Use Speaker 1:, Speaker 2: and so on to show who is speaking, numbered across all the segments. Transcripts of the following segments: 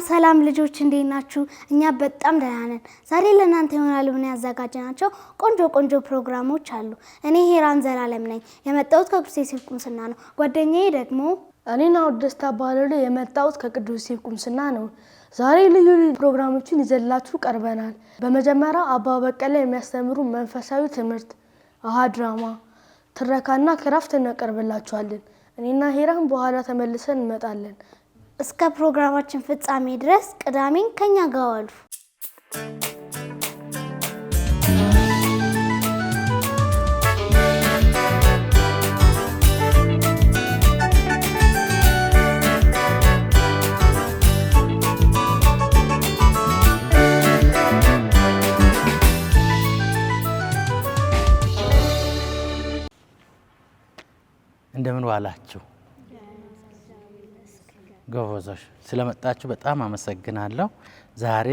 Speaker 1: ሰላም ልጆች እንዴት ናችሁ? እኛ በጣም ደህና ነን። ዛሬ ለእናንተ ይሆናል ብለን ያዘጋጀናቸው ቆንጆ ፕሮግራሞች አሉ። እኔ ሄራን ዘላለም ነኝ። የመጣሁት ከቅዱስ ዮሴፍ ቁምስና ነው። ጓደኛዬ ደግሞ
Speaker 2: እኔና ደስታ ባለሉ የመጣሁት ከቅዱስ ዮሴፍ ቁምስና ነው። ዛሬ ልዩ ፕሮግራሞችን ይዘላችሁ ቀርበናል። በመጀመሪያ አባ በቀለ የሚያስተምሩ መንፈሳዊ ትምህርት፣ ድራማ፣ ትረካና ክራፍት እናቀርብላችኋለን። እኔና ሄራን በኋላ ተመልሰን እንመጣለን።
Speaker 1: እስከ ፕሮግራማችን ፍጻሜ ድረስ ቅዳሜን ከኛ ጋር ዋሉ።
Speaker 3: እንደምን ዋላችሁ? ጎበዞች ስለመጣችሁ በጣም አመሰግናለሁ። ዛሬ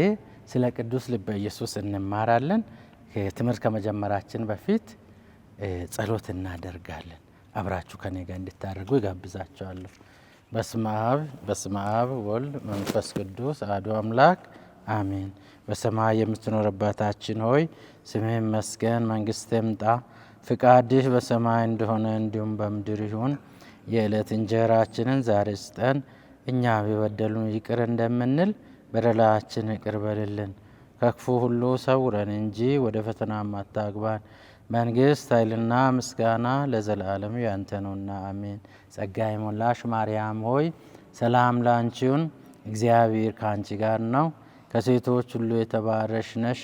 Speaker 3: ስለ ቅዱስ ልበ ኢየሱስ እንማራለን። ትምህርት ከመጀመራችን በፊት ጸሎት እናደርጋለን። አብራችሁ ከኔ ጋር እንድታደርጉ ይጋብዛችኋለሁ። በስመ አብ ወልድ መንፈስ ቅዱስ አሐዱ አምላክ አሜን። በሰማይ የምትኖር አባታችን ሆይ ስምህ ይመስገን፣ መንግስትህ ትምጣ፣ ፍቃድህ በሰማይ እንደሆነ እንዲሁም በምድር ይሁን። የዕለት እንጀራችንን ዛሬ ስጠን፣ እኛ የበደሉን ይቅር እንደምንል በደላችን ይቅር በልልን፣ ከክፉ ሁሉ ሰውረን እንጂ ወደ ፈተና አታግባን፣ መንግስት ኃይልና ምስጋና ለዘላለሙ ያንተ ነውና አሜን። ጸጋ የሞላሽ ማርያም ሆይ ሰላም ላንቺ ይሁን፣ እግዚአብሔር ከአንቺ ጋር ነው፣ ከሴቶች ሁሉ የተባረክሽ ነሽ፣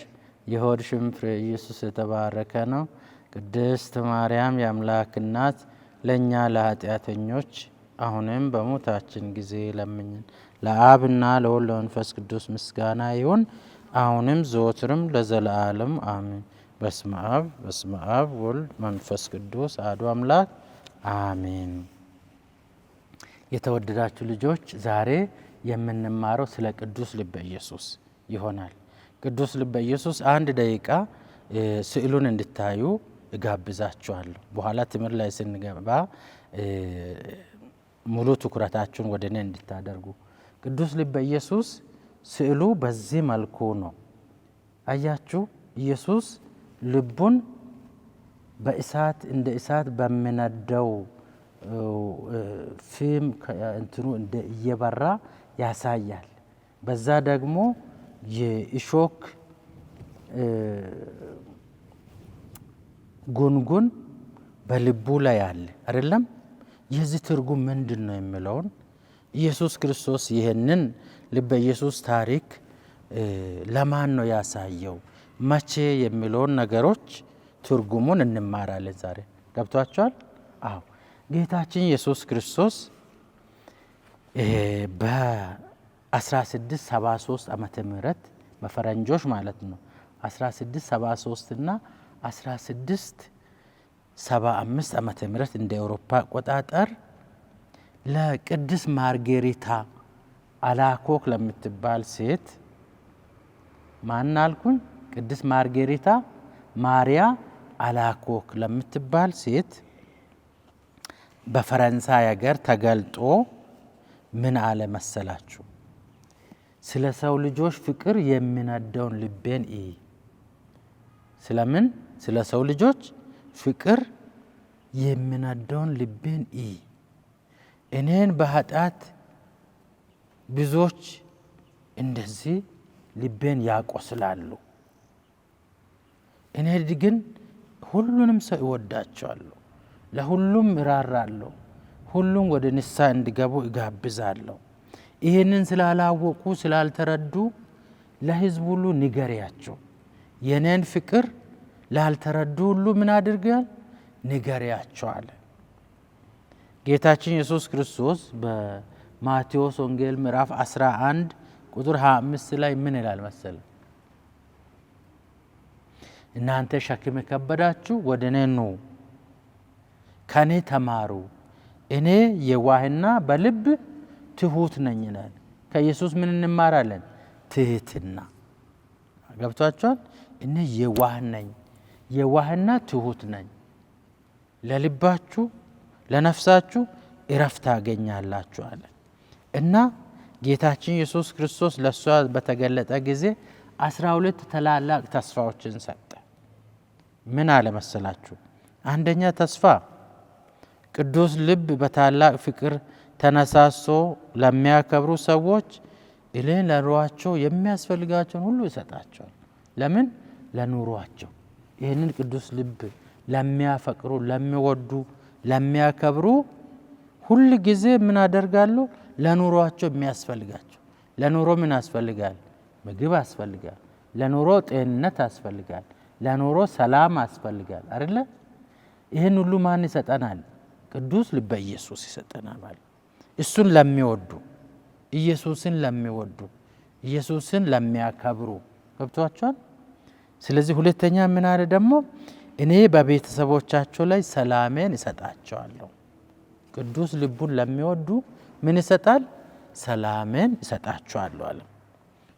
Speaker 3: የሆድሽም ፍሬ ኢየሱስ የተባረከ ነው። ቅድስት ማርያም የአምላክ እናት ለእኛ ለኃጢአተኞች አሁንም በሞታችን ጊዜ ለምኝን። ለአብና ለወልድ ለመንፈስ ቅዱስ ምስጋና ይሁን አሁንም ዘወትርም ለዘላለም አሜን። በስመ አብ ወልድ መንፈስ ቅዱስ አሐዱ አምላክ አሜን። የተወደዳችሁ ልጆች ዛሬ የምንማረው ስለ ቅዱስ ልበ ኢየሱስ ይሆናል። ቅዱስ ልበ ኢየሱስ አንድ ደቂቃ ስዕሉን እንድታዩ እጋብዛችኋለሁ። በኋላ ትምህርት ላይ ስንገባ ሙሉ ትኩረታችሁን ወደ እኔ እንድታደርጉ። ቅዱስ ልበ ኢየሱስ ስዕሉ በዚህ መልኩ ነው። አያችሁ፣ ኢየሱስ ልቡን በእሳት እንደ እሳት በሚነደው ፊም እንትኑ እንደ እየበራ ያሳያል። በዛ ደግሞ የእሾክ ጉንጉን በልቡ ላይ አለ አይደለም። የዚህ ትርጉም ምንድን ነው የሚለውን ኢየሱስ ክርስቶስ ይህንን ልበ ኢየሱስ ታሪክ ለማን ነው ያሳየው፣ መቼ የሚለውን ነገሮች ትርጉሙን እንማራለን ዛሬ። ገብቷችኋል? አዎ። ጌታችን ኢየሱስ ክርስቶስ በ1673 ዓመተ ምህረት በፈረንጆች ማለት ነው 1673 እና 1675 ዓመተ ምህረት እንደ አውሮፓ አቆጣጠር ለቅድስት ማርጌሪታ አላኮክ ለምትባል ሴት ማን አልኩኝ? ቅድስት ማርጌሪታ ማሪያ አላኮክ ለምትባል ሴት በፈረንሳይ ሀገር ተገልጦ ምን አለ መሰላችሁ? ስለ ሰው ልጆች ፍቅር የሚነደውን ልቤን እይ። ስለምን? ስለ ሰው ልጆች ፍቅር የሚነደውን ልቤን እይ። እኔን በኃጢአት ብዙዎች እንደዚህ ልቤን ያቆስላሉ፣ እኔ ግን ሁሉንም ሰው እወዳቸዋለሁ፣ ለሁሉም እራራለሁ፣ ሁሉም ወደ ንስሐ እንዲገቡ እጋብዛለሁ። ይህንን ስላላወቁ ስላልተረዱ ለሕዝብ ሁሉ ንገሪያቸው። የኔን ፍቅር ላልተረዱ ሁሉ ምን አድርገዋል? ንገሪያቸው አለ። ጌታችን ኢየሱስ ክርስቶስ በማቴዎስ ወንጌል ምዕራፍ 11 ቁጥር 25 ላይ ምን ይላል መሰለ? እናንተ ሸክም የከበዳችሁ ወደ እኔ ኑ፣ ከኔ ተማሩ፣ እኔ የዋህና በልብ ትሁት ነኝ ይላል። ከኢየሱስ ምን እንማራለን? ትህትና። ገብቷችኋል? እኔ የዋህ ነኝ፣ የዋህና ትሁት ነኝ፣ ለልባችሁ ለነፍሳችሁ እረፍት ታገኛላችሁ አለ እና ጌታችን ኢየሱስ ክርስቶስ ለሷ በተገለጠ ጊዜ 12 ታላላቅ ተስፋዎችን ሰጠ። ምን አለ መሰላችሁ? አንደኛ ተስፋ ቅዱስ ልብ በታላቅ ፍቅር ተነሳስቶ ለሚያከብሩ ሰዎች ለኑሯቸው የሚያስፈልጋቸውን ሁሉ ይሰጣቸዋል። ለምን? ለኑሯቸው። ይህንን ቅዱስ ልብ ለሚያፈቅሩ፣ ለሚወዱ፣ ለሚያከብሩ ሁል ጊዜ ምን አደርጋሉ? ለኑሯቸው የሚያስፈልጋቸው። ለኑሮ ምን ያስፈልጋል? ምግብ ያስፈልጋል። ለኑሮ ጤንነት ያስፈልጋል። ለኑሮ ሰላም ያስፈልጋል አይደለ? ይህን ሁሉ ማን ይሰጠናል? ቅዱስ ልበ ኢየሱስ ይሰጠናል ማለት። እሱን ለሚወዱ፣ ኢየሱስን ለሚወዱ፣ ኢየሱስን ለሚያከብሩ ገብቷቸዋል። ስለዚህ ሁለተኛ ምን አለ ደግሞ? እኔ በቤተሰቦቻቸው ላይ ሰላሜን እሰጣቸዋለሁ። ቅዱስ ልቡን ለሚወዱ ምን ይሰጣል? ሰላሜን እሰጣቸዋለሁ አለ።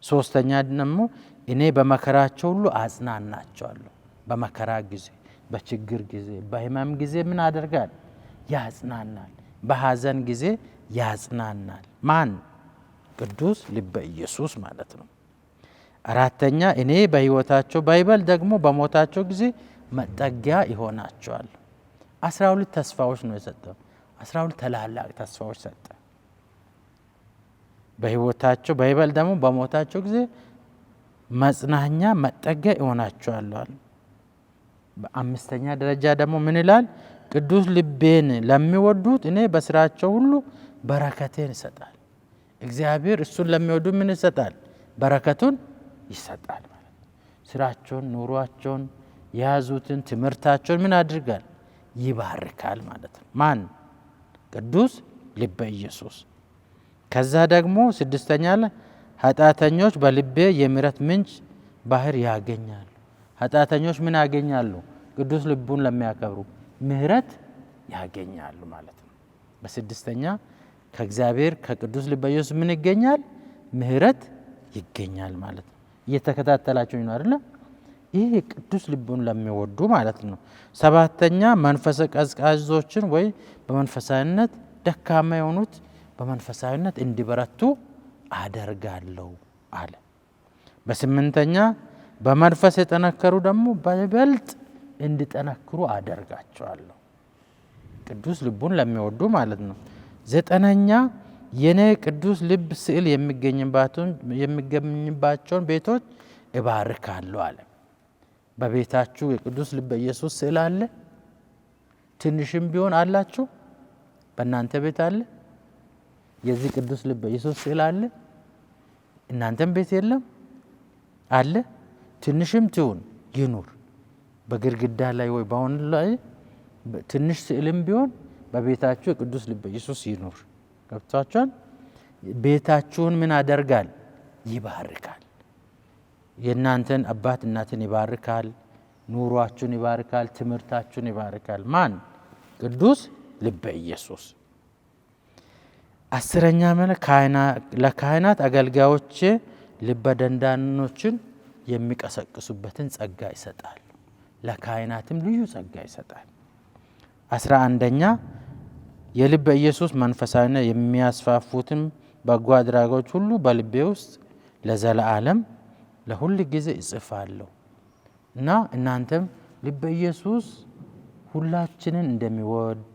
Speaker 3: ሶስተኛ ደግሞ እኔ በመከራቸው ሁሉ አጽናናቸዋለሁ። በመከራ ጊዜ፣ በችግር ጊዜ፣ በህመም ጊዜ ምን አደርጋል? ያጽናናል። በሐዘን ጊዜ ያጽናናል። ማን? ቅዱስ ልበ ኢየሱስ ማለት ነው። አራተኛ እኔ በህይወታቸው ባይበል ደግሞ በሞታቸው ጊዜ መጠጊያ ይሆናቸዋል። 12 ተስፋዎች ነው የሰጠው። 12 ታላላቅ ተስፋዎች ሰጠ። በህይወታቸው ባይበል ደግሞ በሞታቸው ጊዜ መጽናኛ መጠጊያ ይሆናቸዋል። በአምስተኛ ደረጃ ደግሞ ምን ይላል? ቅዱስ ልቤን ለሚወዱት እኔ በስራቸው ሁሉ በረከቴን ይሰጣል። እግዚአብሔር እሱን ለሚወዱ ምን ይሰጣል? በረከቱን ይሰጣል ማለት ነው። ስራቸውን፣ ኑሯቸውን፣ የያዙትን ትምህርታቸውን ምን አድርጋል? ይባርካል ማለት ነው። ማን? ቅዱስ ልበ ኢየሱስ። ከዛ ደግሞ ስድስተኛ ላይ ኃጢአተኞች በልቤ የምሕረት ምንጭ ባህር ያገኛሉ። ኃጢአተኞች ምን ያገኛሉ? ቅዱስ ልቡን ለሚያከብሩ ምሕረት ያገኛሉ ማለት ነው። በስድስተኛ ከእግዚአብሔር ከቅዱስ ልበ ኢየሱስ ምን ይገኛል? ምሕረት ይገኛል ማለት ነው። እየተከታተላችሁ ነው አይደል? ይህ ቅዱስ ልቡን ለሚወዱ ማለት ነው። ሰባተኛ መንፈሰ ቀዝቃዞችን ወይ በመንፈሳዊነት ደካማ የሆኑት በመንፈሳዊነት እንዲበረቱ አደርጋለሁ አለ። በስምንተኛ በመንፈስ የጠነከሩ ደግሞ በይበልጥ እንዲጠነክሩ አደርጋቸዋለሁ። ቅዱስ ልቡን ለሚወዱ ማለት ነው። ዘጠነኛ የኔ ቅዱስ ልብ ስዕል የሚገኝባቸውን ቤቶች እባርካለሁ አለ። በቤታችሁ የቅዱስ ልበ ኢየሱስ ስዕል አለ? ትንሽም ቢሆን አላችሁ? በእናንተ ቤት አለ? የዚህ ቅዱስ ልበ ኢየሱስ ስዕል አለ? እናንተም ቤት የለም? አለ? ትንሽም ትሁን ይኑር። በግድግዳ ላይ ወይ በአሁን ላይ ትንሽ ስዕልም ቢሆን በቤታችሁ የቅዱስ ልበ ኢየሱስ ይኑር። ገብቷችኋል? ቤታችሁን ምን ያደርጋል? ይባርካል። የእናንተን አባት እናትን ይባርካል። ኑሯችሁን ይባርካል። ትምህርታችሁን ይባርካል። ማን? ቅዱስ ልበ ኢየሱስ። አስረኛ ለካህናት አገልጋዮች ልበ ደንዳኖችን የሚቀሰቅሱበትን ጸጋ ይሰጣል። ለካህናትም ልዩ ጸጋ ይሰጣል። 11ኛ የልበ ኢየሱስ መንፈሳዊነት የሚያስፋፉትን በጎ አድራጎች ሁሉ በልቤ ውስጥ ለዘላለም ለሁል ጊዜ እጽፋለሁ እና እናንተም ልበ ኢየሱስ ሁላችንን እንደሚወድ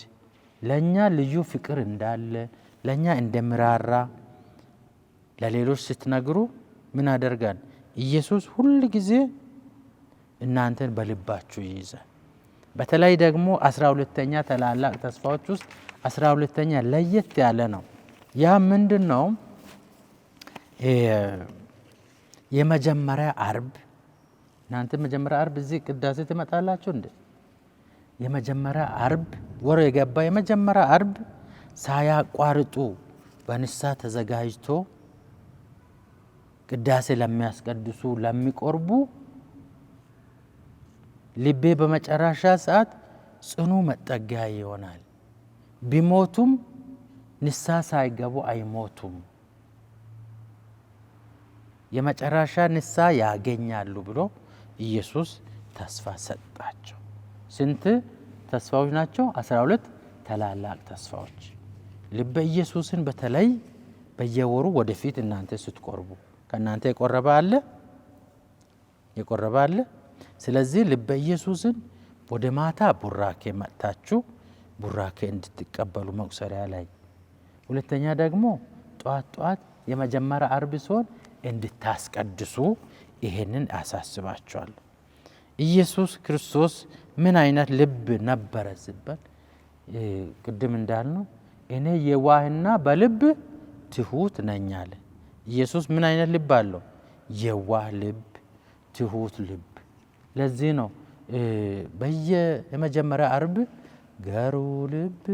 Speaker 3: ለኛ ልዩ ፍቅር እንዳለ ለኛ እንደምራራ ለሌሎች ስትነግሩ ምን አደርጋል? ኢየሱስ ሁል ጊዜ እናንተን በልባችሁ ይይዛል። በተለይ ደግሞ 12ኛ ታላላቅ ተስፋዎች ውስጥ 12ኛ ለየት ያለ ነው። ያ ምንድን ነው? የመጀመሪያ አርብ። እናንተ መጀመሪያ አርብ እዚህ ቅዳሴ ትመጣላችሁ እንዴ? የመጀመሪያ አርብ ወር የገባ የመጀመሪያ አርብ ሳያቋርጡ በንስሐ ተዘጋጅቶ ቅዳሴ ለሚያስቀድሱ ለሚቆርቡ ልቤ በመጨረሻ ሰዓት ጽኑ መጠጊያ ይሆናል። ቢሞቱም ንስሐ ሳይገቡ አይሞቱም፣ የመጨረሻ ንስሐ ያገኛሉ ብሎ ኢየሱስ ተስፋ ሰጣቸው። ስንት ተስፋዎች ናቸው? 12 ታላላቅ ተስፋዎች። ልበ ኢየሱስን በተለይ በየወሩ ወደፊት እናንተ ስትቆርቡ ከናንተ የቆረበ አለ። ስለዚህ ልበ ኢየሱስን ወደ ማታ ቡራኬ መጥታችሁ ቡራኬ እንድትቀበሉ መቁሰሪያ ላይ፣ ሁለተኛ ደግሞ ጧት የመጀመሪያ አርብ ሲሆን እንድታስቀድሱ ይሄንን አሳስባችኋለሁ። ኢየሱስ ክርስቶስ ምን አይነት ልብ ነበረ ሲባል ቅድም እንዳልነው እኔ የዋህና በልብ ትሁት ነኝ አለ። ኢየሱስ ምን አይነት ልብ አለው? የዋህ ልብ፣ ትሁት ልብ። ለዚህ ነው የመጀመሪያ አርብ ገሩ ልብ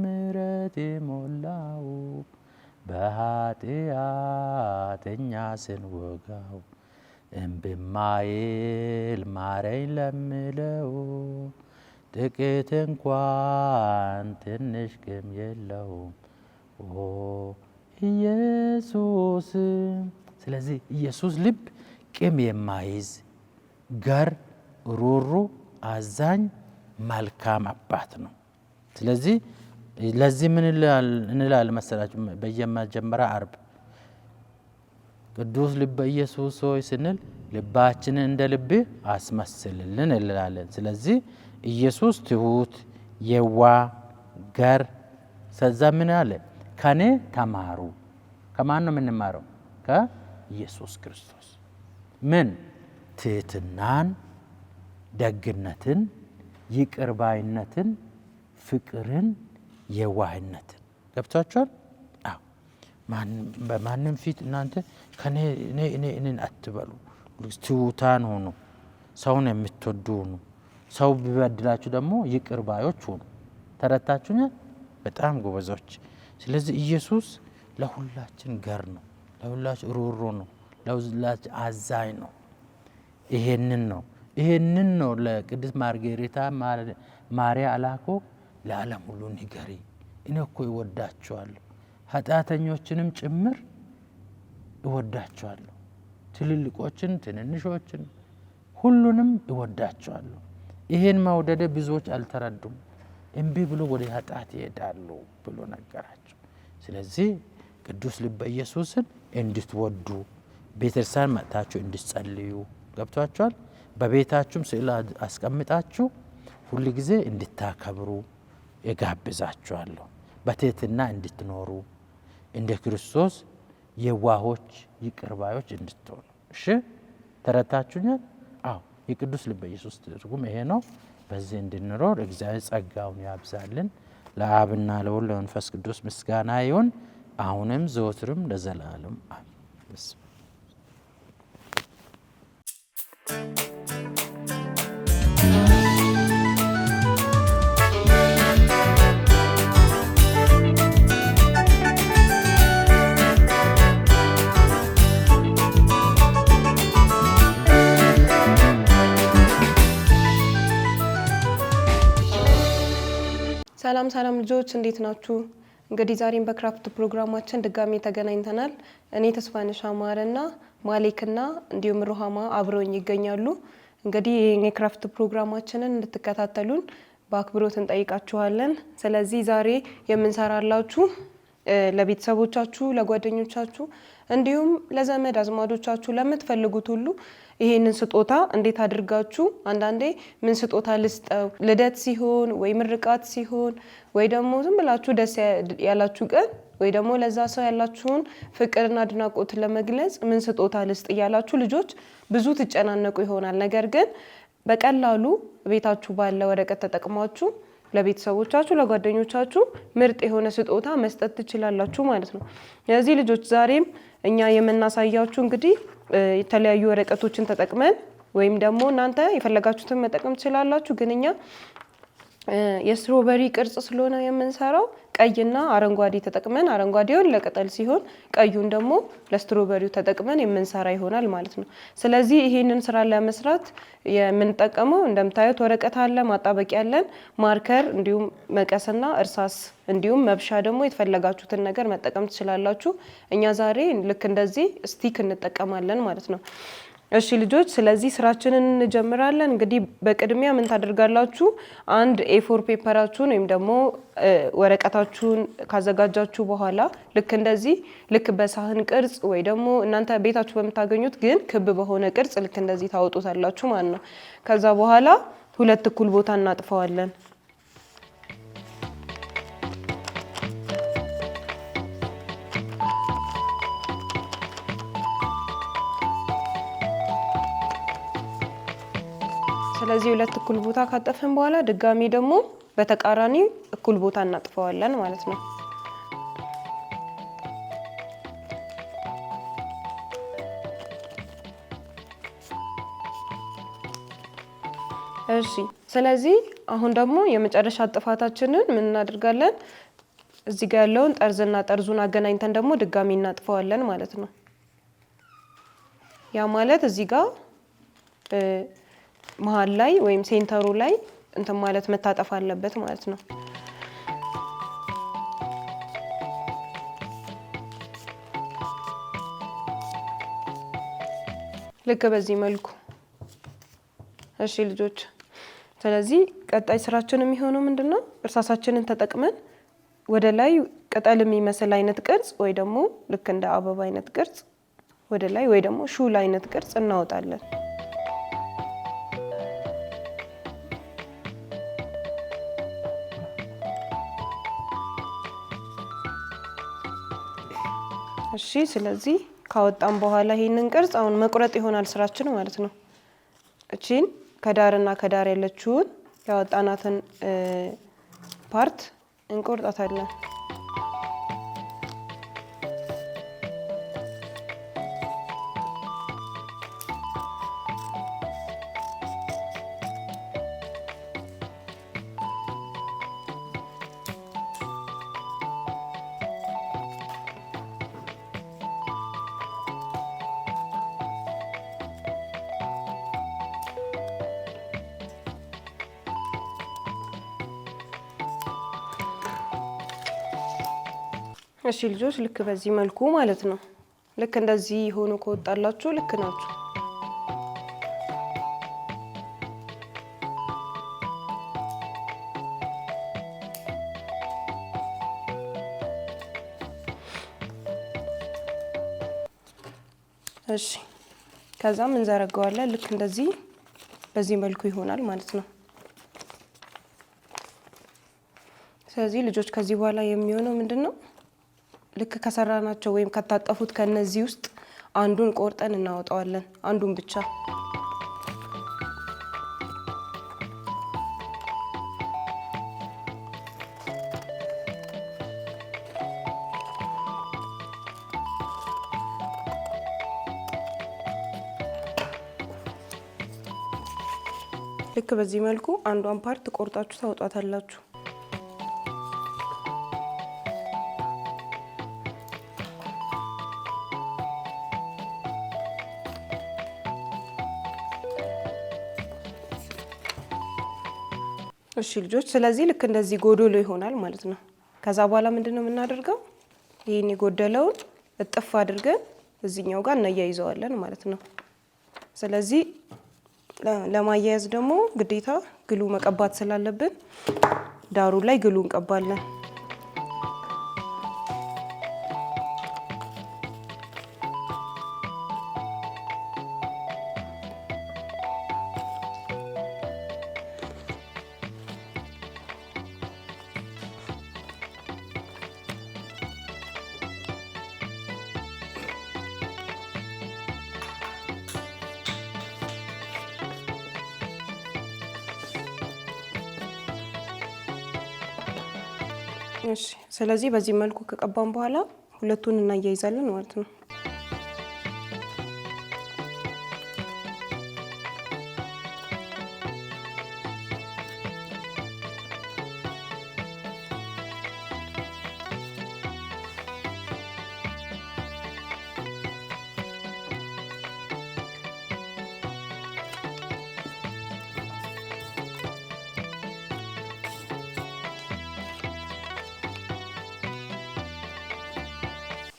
Speaker 3: ምሕረት የሞላው በኃጢአተኛ ስንወጋው እምብማይል ማረኝ ለምለው ጥቂት እንኳን ትንሽ ግም የለውም ኢየሱስ። ስለዚህ ኢየሱስ ልብ ቂም የማይዝ ገር፣ ሩሩ፣ አዛኝ፣ መልካም አባት ነው። ስለዚህ ለዚህ ምን እንላል መሰላችሁ? በየመጀመሪያ አርብ ቅዱስ ልበ ኢየሱስ ሆይ ስንል ልባችንን እንደ ልብ አስመስልልን እንላለን። ስለዚህ ኢየሱስ ትሁት፣ የዋ፣ ገር። ሰዛ ምን አለ? ከኔ ተማሩ። ከማን ነው የምንማረው? ከኢየሱስ ክርስቶስ። ምን? ትህትናን፣ ደግነትን፣ ይቅርባይነትን፣ ፍቅርን፣ የዋህነትን። ገብቷችኋል? አዎ። በማንም ፊት እናንተ ከኔ እኔን አትበሉ። ትሁታን ሁኑ፣ ሰውን የምትወዱ ሁኑ። ሰው ቢበድላችሁ ደግሞ ይቅርባዮች ሁኑ። ተረታችሁኛል? በጣም ጎበዞች። ስለዚህ ኢየሱስ ለሁላችን ገር ነው፣ ለሁላችን ሩሩ ነው፣ ለሁላችን አዛኝ ነው። ይሄንን ነው ለቅድስት ማርጌሪታ ማርያ አላኮ ለዓለም ሁሉ ንገሪ፣ እኔ እኮ እወዳቸዋለሁ፣ ኃጢአተኞችንም ጭምር እወዳቸዋለሁ፣ ትልልቆችን ትንንሾችን ሁሉንም እወዳቸዋለሁ። ይሄን መውደደ ብዙዎች አልተረዱም፣ እምቢ ብሎ ወደ ኃጢአት ይሄዳሉ ብሎ ነገራቸው። ስለዚህ ቅዱስ ልበ ኢየሱስን እንድትወዱ ቤተክርስቲያን መጥታችሁ እንድትጸልዩ፣ ገብቷችኋል? በቤታችሁም ስዕል አስቀምጣችሁ ሁል ጊዜ እንድታከብሩ እጋብዛችኋለሁ። በትህትና እንድትኖሩ እንደ ክርስቶስ የዋሆች ይቅርባዮች እንድትሆኑ። እሺ፣ ተረታችሁኛል? አዎ። የቅዱስ ልበ ኢየሱስ ትርጉም ይሄ ነው። በዚህ እንድንኖር እግዚአብሔር ጸጋውን ያብዛልን። ለአብና ለወልድ ለመንፈስ ቅዱስ ምስጋና ይሁን፣ አሁንም ዘወትርም ለዘላለም አሜን።
Speaker 4: ሰላም ልጆች እንዴት ናችሁ? እንግዲህ ዛሬም በክራፍት ፕሮግራማችን ድጋሜ ተገናኝተናል። እኔ ተስፋነሽ አማረና ማሌክና እንዲሁም ሩሃማ አብረውኝ ይገኛሉ። እንግዲህ ይሄን የክራፍት ፕሮግራማችንን እንድትከታተሉን በአክብሮት እንጠይቃችኋለን። ስለዚህ ዛሬ የምንሰራላችሁ ለቤተሰቦቻችሁ፣ ለጓደኞቻችሁ እንዲሁም ለዘመድ አዝማዶቻችሁ ለምትፈልጉት ሁሉ ይሄንን ስጦታ እንዴት አድርጋችሁ አንዳንዴ ምን ስጦታ ልስጠው ልደት ሲሆን ወይ ምርቃት ሲሆን ወይ ደግሞ ዝም ብላችሁ ደስ ያላችሁ ቀን ወይ ደግሞ ለዛ ሰው ያላችሁን ፍቅርና አድናቆት ለመግለጽ ምን ስጦታ ልስጥ እያላችሁ ልጆች ብዙ ትጨናነቁ ይሆናል። ነገር ግን በቀላሉ ቤታችሁ ባለ ወረቀት ተጠቅማችሁ ለቤተሰቦቻችሁ ለጓደኞቻችሁ ምርጥ የሆነ ስጦታ መስጠት ትችላላችሁ ማለት ነው። ስለዚህ ልጆች ዛሬም እኛ የምናሳያችሁ እንግዲህ የተለያዩ ወረቀቶችን ተጠቅመን ወይም ደግሞ እናንተ የፈለጋችሁትን መጠቀም ትችላላችሁ። ግን እኛ የስትሮበሪ ቅርጽ ስለሆነ የምንሰራው ቀይና አረንጓዴ ተጠቅመን አረንጓዴውን ለቅጠል ሲሆን ቀዩን ደግሞ ለስትሮበሪው ተጠቅመን የምንሰራ ይሆናል ማለት ነው። ስለዚህ ይሄንን ስራ ለመስራት የምንጠቀመው እንደምታዩት ወረቀት አለ፣ ማጣበቂያ አለን፣ ማርከር እንዲሁም መቀስና እርሳስ እንዲሁም መብሻ ደግሞ የተፈለጋችሁትን ነገር መጠቀም ትችላላችሁ። እኛ ዛሬ ልክ እንደዚህ ስቲክ እንጠቀማለን ማለት ነው። እሺ ልጆች ስለዚህ ስራችንን እንጀምራለን። እንግዲህ በቅድሚያ ምን ታደርጋላችሁ? አንድ A4 ፔፐራችሁን ወይም ደግሞ ወረቀታችሁን ካዘጋጃችሁ በኋላ ልክ በሳህን ቅርጽ ወይ ደግሞ እናንተ ቤታችሁ በምታገኙት ግን ክብ በሆነ ቅርጽ ልክ እንደዚህ ታወጡታላችሁ ማለት ነው። ከዛ በኋላ ሁለት እኩል ቦታ እናጥፈዋለን። ስለዚህ ሁለት እኩል ቦታ ካጠፈን በኋላ ድጋሚ ደግሞ በተቃራኒ እኩል ቦታ እናጥፈዋለን ማለት ነው። እሺ ስለዚህ አሁን ደግሞ የመጨረሻ ጥፋታችንን ምን እናደርጋለን? እዚህ ጋር ያለውን ጠርዝና ጠርዙን አገናኝተን ደግሞ ድጋሚ እናጥፈዋለን ማለት ነው። ያ ማለት እዚህ ጋር መሃል ላይ ወይም ሴንተሩ ላይ እንትን ማለት መታጠፍ አለበት ማለት ነው። ልክ በዚህ መልኩ። እሺ ልጆች ስለዚህ ቀጣይ ስራችን የሚሆነው ምንድነው? እርሳሳችንን ተጠቅመን ወደ ላይ ቅጠል የሚመስል አይነት ቅርጽ ወይ ደግሞ ልክ እንደ አበባ አይነት ቅርጽ ወደ ላይ ወይ ደግሞ ሹል አይነት ቅርጽ እናወጣለን። እሺ ስለዚህ ካወጣን በኋላ ይሄንን ቅርጽ አሁን መቁረጥ ይሆናል ስራችን ማለት ነው። እቺን ከዳርና ከዳር ያለችውን ያወጣናትን ፓርት እንቆርጣታለን። እሺ ልጆች ልክ በዚህ መልኩ ማለት ነው። ልክ እንደዚህ ሆኖ ከወጣላችሁ ልክ ናችሁ። እሺ ከዛም እንዘረጋዋለን። ልክ እንደዚህ በዚህ መልኩ ይሆናል ማለት ነው። ስለዚህ ልጆች ከዚህ በኋላ የሚሆነው ምንድነው? ልክ ከሰራናቸው ወይም ከታጠፉት ከነዚህ ውስጥ አንዱን ቆርጠን እናወጣዋለን። አንዱን ብቻ። ልክ በዚህ መልኩ አንዷን ፓርት ቆርጣችሁ ታወጣታላችሁ። እሺ ልጆች ስለዚህ ልክ እንደዚህ ጎዶሎ ይሆናል ማለት ነው። ከዛ በኋላ ምንድነው የምናደርገው? ይሄን የጎደለውን እጥፍ አድርገን እዚህኛው ጋር እናያይዘዋለን ማለት ነው። ስለዚህ ለማያያዝ ደግሞ ግዴታ ግሉ መቀባት ስላለብን ዳሩ ላይ ግሉ እንቀባለን። እሺ ስለዚህ በዚህ መልኩ ከቀባን በኋላ ሁለቱን እናያይዛለን ማለት ነው።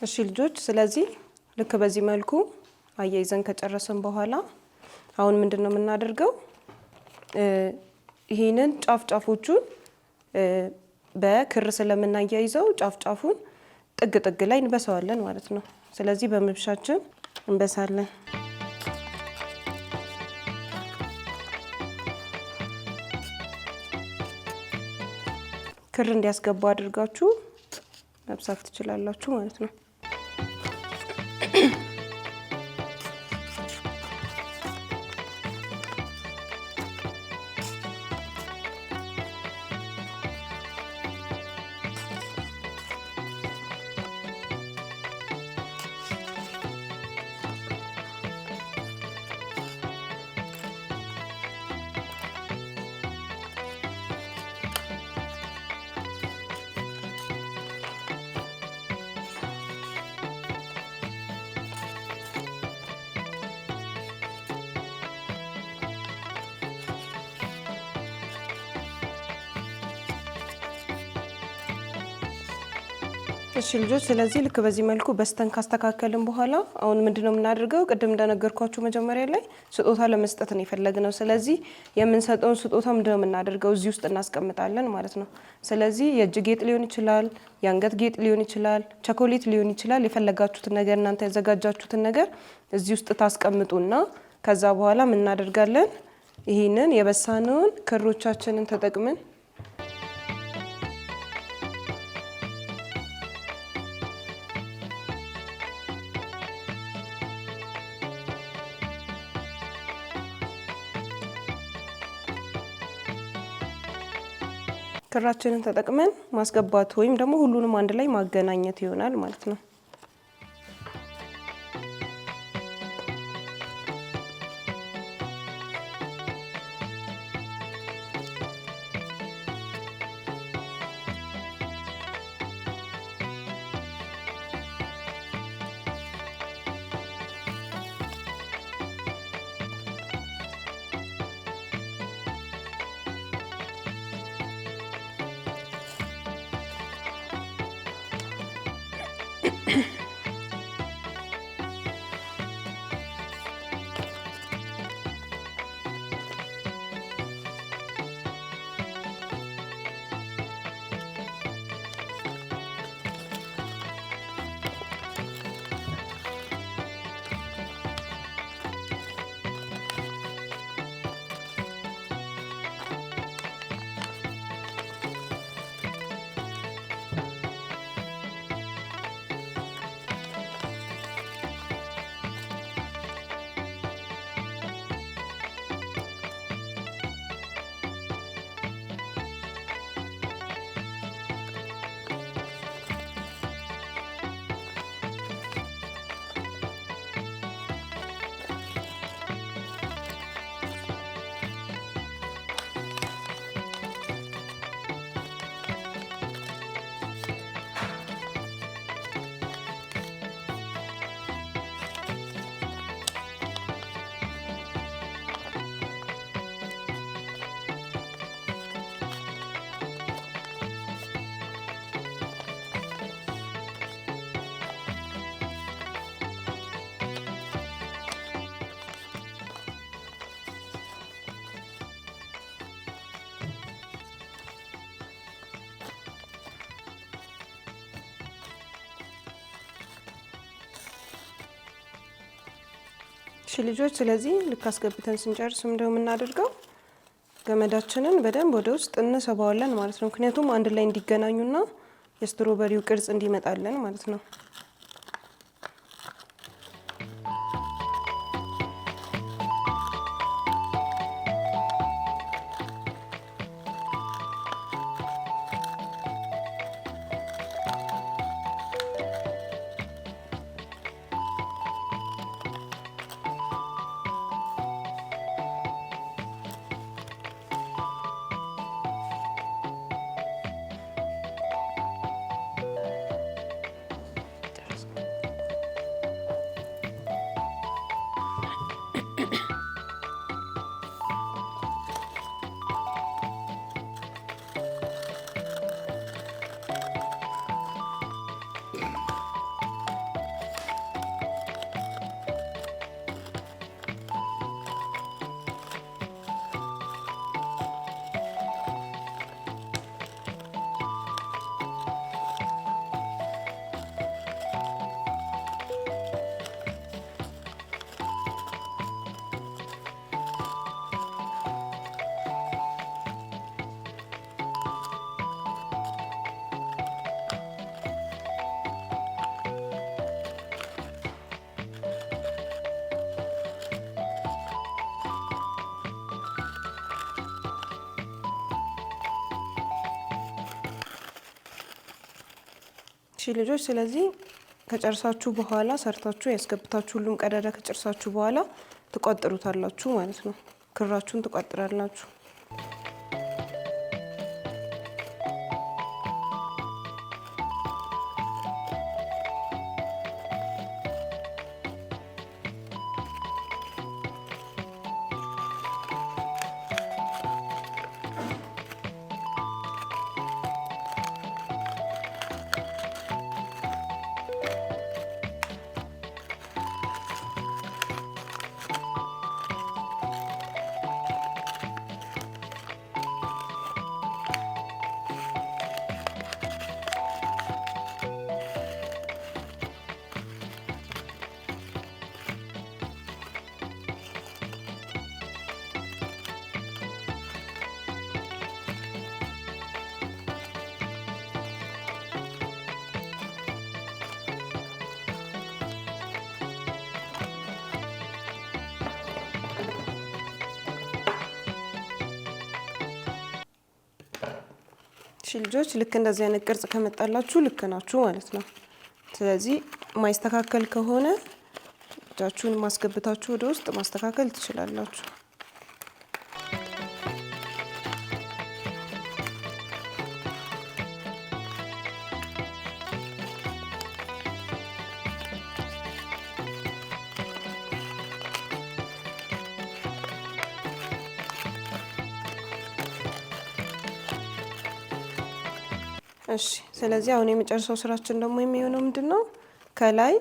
Speaker 4: እሺ ልጆች ስለዚህ ልክ በዚህ መልኩ አያይዘን ከጨረስን በኋላ አሁን ምንድነው የምናደርገው? ይሄንን ጫፍጫፎቹን በክር ስለምናያይዘው ጫፍጫፉን ጥግ ጥግ ላይ እንበሳዋለን ማለት ነው። ስለዚህ በመብሻችን እንበሳለን። ክር እንዲያስገባ አድርጋችሁ መብሳት ትችላላችሁ ማለት ነው። እሺ ልጆች ስለዚህ ልክ በዚህ መልኩ በስተን ካስተካከልን በኋላ አሁን ምንድነው የምናደርገው? ቅድም እንደነገርኳችሁ መጀመሪያ ላይ ስጦታ ለመስጠት ነው የፈለግነው። ስለዚህ የምንሰጠውን ስጦታ ምንድነው የምናደርገው? እዚህ ውስጥ እናስቀምጣለን ማለት ነው። ስለዚህ የእጅ ጌጥ ሊሆን ይችላል፣ የአንገት ጌጥ ሊሆን ይችላል፣ ቸኮሌት ሊሆን ይችላል። የፈለጋችሁትን ነገር እናንተ ያዘጋጃችሁትን ነገር እዚህ ውስጥ ታስቀምጡና ከዛ በኋላ ምን እናደርጋለን? ይሄንን የበሳነውን ክሮቻችንን ተጠቅመን ክራችንን ተጠቅመን ማስገባት ወይም ደግሞ ሁሉንም አንድ ላይ ማገናኘት ይሆናል ማለት ነው። ልጆች ስለዚህ ልክ አስገብተን ስንጨርስ ምንድነው የምናደርገው? ገመዳችንን በደንብ ወደ ውስጥ እንሰባዋለን ማለት ነው። ምክንያቱም አንድ ላይ እንዲገናኙና የስትሮበሪው ቅርጽ እንዲመጣለን ማለት ነው። እሺ ልጆች፣ ስለዚህ ከጨርሳችሁ በኋላ ሰርታችሁ ያስገብታችሁ ሁሉም ቀዳዳ ከጨርሳችሁ በኋላ ትቋጥሩታላችሁ ማለት ነው። ክራችሁን ትቋጥራላችሁ። ልጆች ልክ እንደዚህ አይነት ቅርጽ ከመጣላችሁ ልክ ናችሁ ማለት ነው። ስለዚህ ማይስተካከል ከሆነ እጃችሁን ማስገብታችሁ ወደ ውስጥ ማስተካከል ትችላላችሁ። እሺ ስለዚህ አሁን የመጨረሻው ስራችን ደግሞ የሚሆነው ምንድነው? ከላይ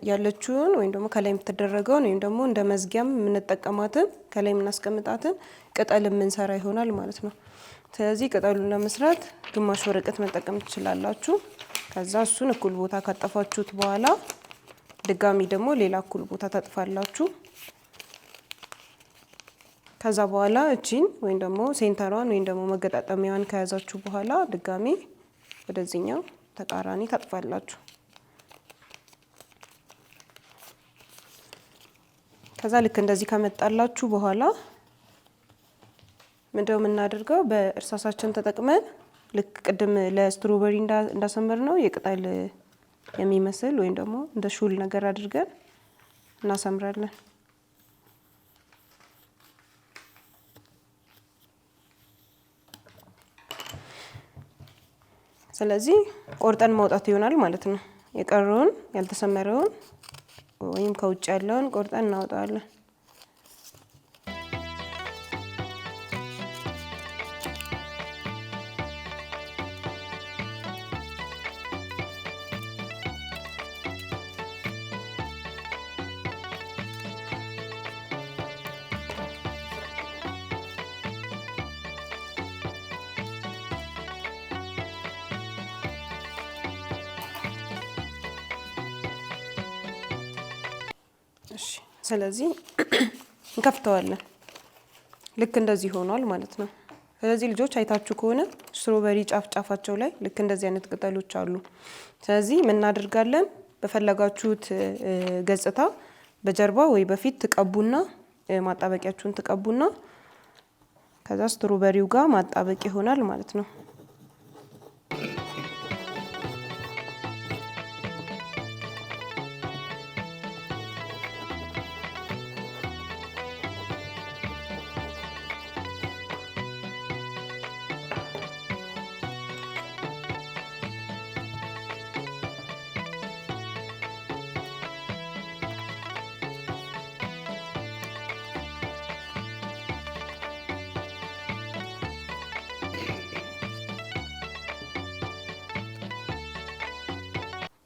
Speaker 4: ያለችውን ወይም ደግሞ ከላይ የምትደረገውን ወይም ደግሞ እንደ መዝጊያም የምንጠቀማትን ከላይ የምናስቀምጣትን ቅጠል የምንሰራ ይሆናል ማለት ነው። ስለዚህ ቅጠሉን ለመስራት ግማሽ ወረቀት መጠቀም ትችላላችሁ። ከዛ እሱን እኩል ቦታ ካጠፋችሁት በኋላ ድጋሚ ደግሞ ሌላ እኩል ቦታ ታጥፋላችሁ። ከዛ በኋላ እቺን ወይም ደግሞ ሴንተሯን ወይም ደግሞ መገጣጠሚያዋን ከያዛችሁ በኋላ ድጋሚ ወደዚህኛው ተቃራኒ ታጥፋላችሁ። ከዛ ልክ እንደዚህ ከመጣላችሁ በኋላ ምንድነው የምናደርገው? በእርሳሳችን ተጠቅመን ልክ ቅድም ለስትሮበሪ እንዳሰመር ነው የቅጠል የሚመስል ወይም ደግሞ እንደ ሹል ነገር አድርገን እናሰምራለን። ስለዚህ ቆርጠን ማውጣት ይሆናል ማለት ነው። የቀረውን ያልተሰመረውን ወይም ከውጭ ያለውን ቆርጠን እናወጣዋለን። ስለዚህ እንከፍተዋለን። ልክ እንደዚህ ሆኗል ማለት ነው። ስለዚህ ልጆች አይታችሁ ከሆነ ስትሮበሪ ጫፍ ጫፋቸው ላይ ልክ እንደዚህ አይነት ቅጠሎች አሉ። ስለዚህ ምን እናደርጋለን? በፈለጋችሁት ገጽታ በጀርባ ወይ በፊት ትቀቡና ማጣበቂያችሁን ትቀቡና ከዛ ስትሮበሪው ጋር ማጣበቅ ይሆናል ማለት ነው።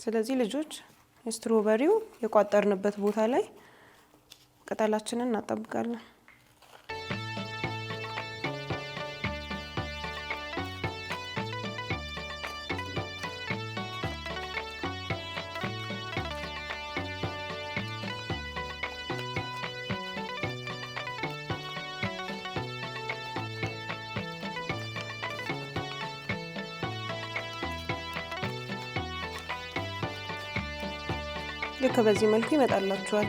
Speaker 4: ስለዚህ ልጆች ስትሮበሪው የቋጠርንበት ቦታ ላይ ቅጠላችንን እናጣብቃለን። ልክ በዚህ መልኩ ይመጣላችኋል።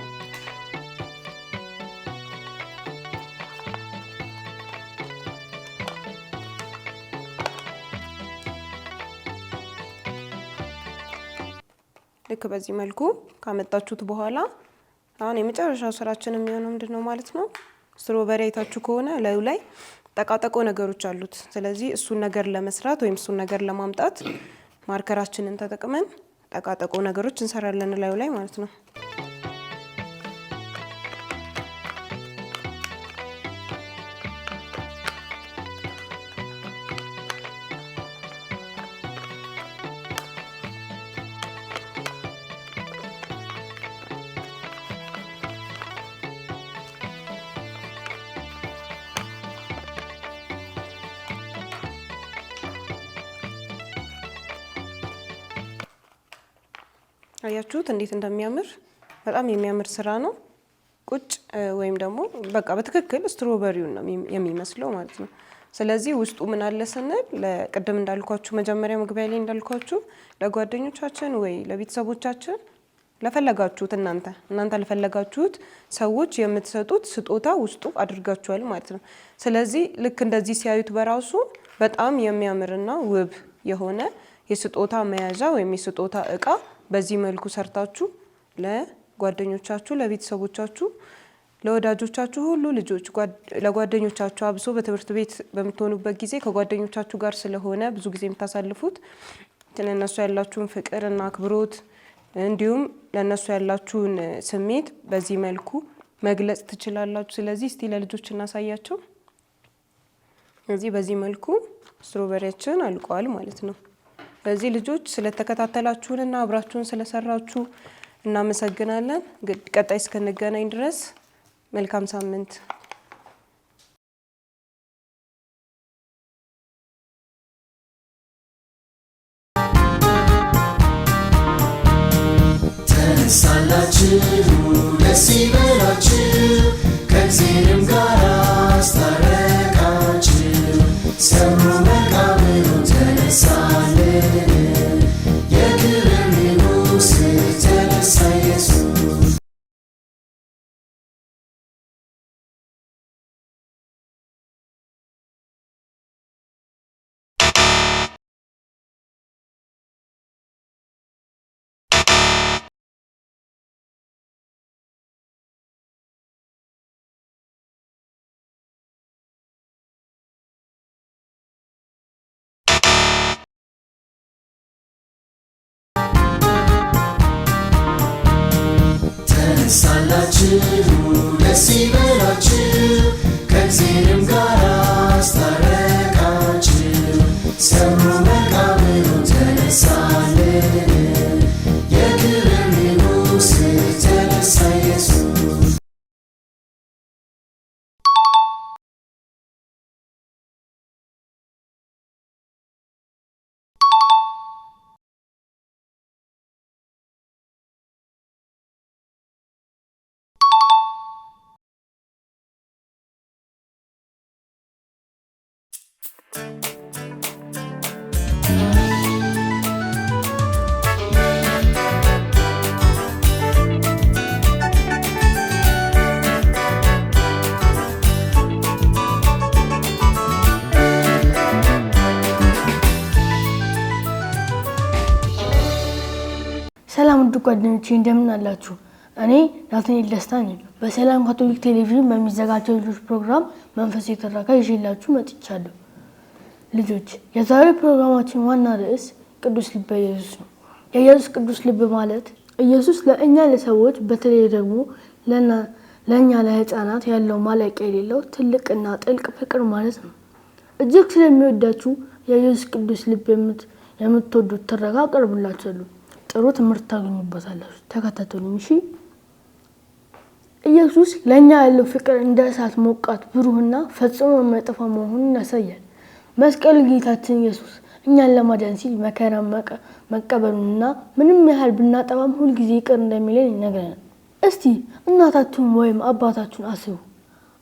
Speaker 4: ልክ በዚህ መልኩ ካመጣችሁት በኋላ አሁን የመጨረሻው ስራችን የሚሆነው ምንድነው ማለት ነው? ስትሮበሪ አይታችሁ ከሆነ ላዩ ላይ ጠቃጠቆ ነገሮች አሉት። ስለዚህ እሱን ነገር ለመስራት ወይም እሱን ነገር ለማምጣት ማርከራችንን ተጠቅመን ጠቃጠቆ ነገሮች እንሰራለን ላዩ ላይ ማለት ነው። አያችሁት እንዴት እንደሚያምር? በጣም የሚያምር ስራ ነው። ቁጭ ወይም ደግሞ በቃ በትክክል ስትሮበሪውን ነው የሚመስለው ማለት ነው። ስለዚህ ውስጡ ምን አለ ስንል ለቅድም እንዳልኳችሁ መጀመሪያ መግቢያ ላይ እንዳልኳችሁ ለጓደኞቻችን ወይ ለቤተሰቦቻችን ለፈለጋችሁት እናንተ ለፈለጋችሁት ሰዎች የምትሰጡት ስጦታ ውስጡ አድርጋችኋል ማለት ነው። ስለዚህ ልክ እንደዚህ ሲያዩት በራሱ በጣም የሚያምርና ውብ የሆነ የስጦታ መያዣ ወይም የስጦታ እቃ በዚህ መልኩ ሰርታችሁ ለጓደኞቻችሁ፣ ለቤተሰቦቻችሁ፣ ለወዳጆቻችሁ ሁሉ ልጆች ለጓደኞቻችሁ አብሶ በትምህርት ቤት በምትሆኑበት ጊዜ ከጓደኞቻችሁ ጋር ስለሆነ ብዙ ጊዜ የምታሳልፉት ለነሱ ያላችሁን ፍቅርና አክብሮት እንዲሁም ለነሱ ያላችሁን ስሜት በዚህ መልኩ መግለጽ ትችላላችሁ። ስለዚህ እስቲ ለልጆች እናሳያቸው። በዚህ መልኩ ስትሮበሪያችን አልቋል ማለት ነው። ስለዚህ ልጆች ስለተከታተላችሁንና አብራችሁን ስለሰራችሁ እናመሰግናለን። ቀጣይ እስከንገናኝ ድረስ መልካም ሳምንት።
Speaker 5: ተነሳላችሁ ደስ ይበላችሁ ከእግዚአብሔርም ጋር አስታረቃችሁ ሰሙ መቃብሩን ተነሳልን የክብር ንጉሥ ተነሳ ኢየሱስ። ተነሳላችሁ ደስ ይበላችሁ ከእግዚአብሔርም ጋር አስታረቃችሁ ሰሙ መቃብሩን ተነሳልን የክብር ንጉሥ ተነሳ ኢየሱስ።
Speaker 2: ሰላም ውድ ጓደኞቼ እንደምን አላችሁ? እኔ ናትናኤል ደስታ ነኝ። በሰላም ካቶሊክ ቴሌቪዥን በሚዘጋጀው ልጆች ፕሮግራም መንፈሳዊ ትረካ ይዤላችሁ መጥቻለሁ። ልጆች የዛሬው ፕሮግራማችን ዋና ርዕስ ቅዱስ ልበ ኢየሱስ ነው። የኢየሱስ ቅዱስ ልብ ማለት ኢየሱስ ለእኛ ለሰዎች በተለይ ደግሞ ለእኛ ለሕፃናት ያለው ማለቂያ የሌለው ትልቅና ጥልቅ ፍቅር ማለት ነው። እጅግ ስለሚወዳችሁ የኢየሱስ ቅዱስ ልብ የምትወዱት ትረካ አቀርብላችኋለሁ። ጥሩ ትምህርት ታገኙበታላችሁ። ተከታተሉኝ እሺ። ኢየሱስ ለእኛ ያለው ፍቅር እንደ እሳት ሞቃት ብሩህና ፈጽሞ የማይጠፋ መሆኑን ያሳያል። መስቀል ጌታችን ኢየሱስ እኛን ለማዳን ሲል መከራ መቀበሉንና ምንም ያህል ብናጠፋም ሁልጊዜ ይቅር እንደሚለን ይነግረናል። እስቲ እናታችሁን ወይም አባታችሁን አስቡ።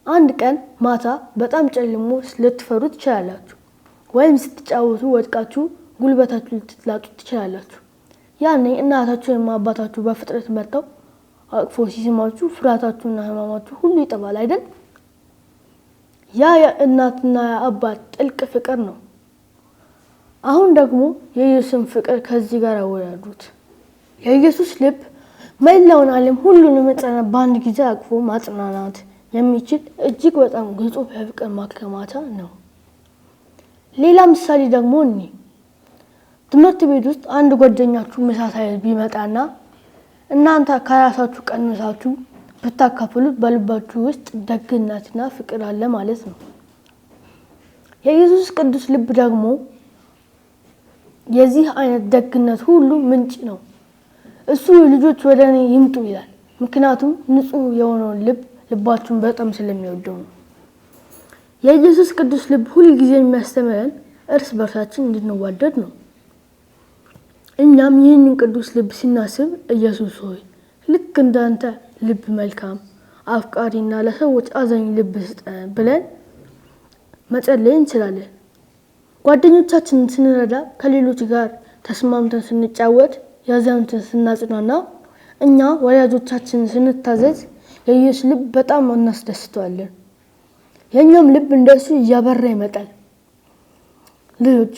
Speaker 2: አንድ ቀን ማታ በጣም ጨልሞ ልትፈሩ ትችላላችሁ። ወይም ስትጫወቱ ወድቃችሁ ጉልበታችሁ ልትላጡ ትችላላችሁ። ያኔ እናታችሁ ወይም አባታችሁ በፍጥነት መጥተው አቅፎ ሲስማችሁ ፍርሃታችሁና ህመማችሁ ሁሉ ይጠፋል አይደል? ያ የእናትና የአባት ጥልቅ ፍቅር ነው። አሁን ደግሞ የኢየሱስን ፍቅር ከዚህ ጋር አወዳድሩት። የኢየሱስ ልብ መላውን ዓለም ሁሉንም ሕፃናት በአንድ ጊዜ አቅፎ ማጽናናት የሚችል እጅግ በጣም ግዙፍ የፍቅር ማከማቻ ነው። ሌላ ምሳሌ ደግሞ ትምህርት ቤት ውስጥ አንድ ጓደኛችሁ ምሳ ሳይዝ ቢመጣና እናንተ ከራሳችሁ ቀንሳችሁ ብታካፍሉት በልባችሁ ውስጥ ደግነትና ፍቅር አለ ማለት ነው። የኢየሱስ ቅዱስ ልብ ደግሞ የዚህ አይነት ደግነት ሁሉ ምንጭ ነው። እሱ ልጆች ወደ እኔ ይምጡ ይላል፣ ምክንያቱም ንጹህ የሆነውን ልባችሁን በጣም ስለሚወደው ነው። የኢየሱስ ቅዱስ ልብ ሁሉ ጊዜ የሚያስተምረን እርስ በርሳችን እንድንዋደድ ነው። እኛም ይህንን ቅዱስ ልብ ስናስብ ኢየሱስ ሆይ ልክ እንዳንተ ልብ መልካም አፍቃሪና ለሰዎች አዛኝ ልብ ስጠን ብለን መጸለይ እንችላለን። ጓደኞቻችንን ስንረዳ፣ ከሌሎች ጋር ተስማምተን ስንጫወት፣ ያዘኑትን ስናጽናና፣ እኛ ወላጆቻችንን ስንታዘዝ የኢየሱስ ልብ በጣም እናስደስተዋለን። የኛም ልብ እንደሱ እያበራ ይመጣል። ልጆች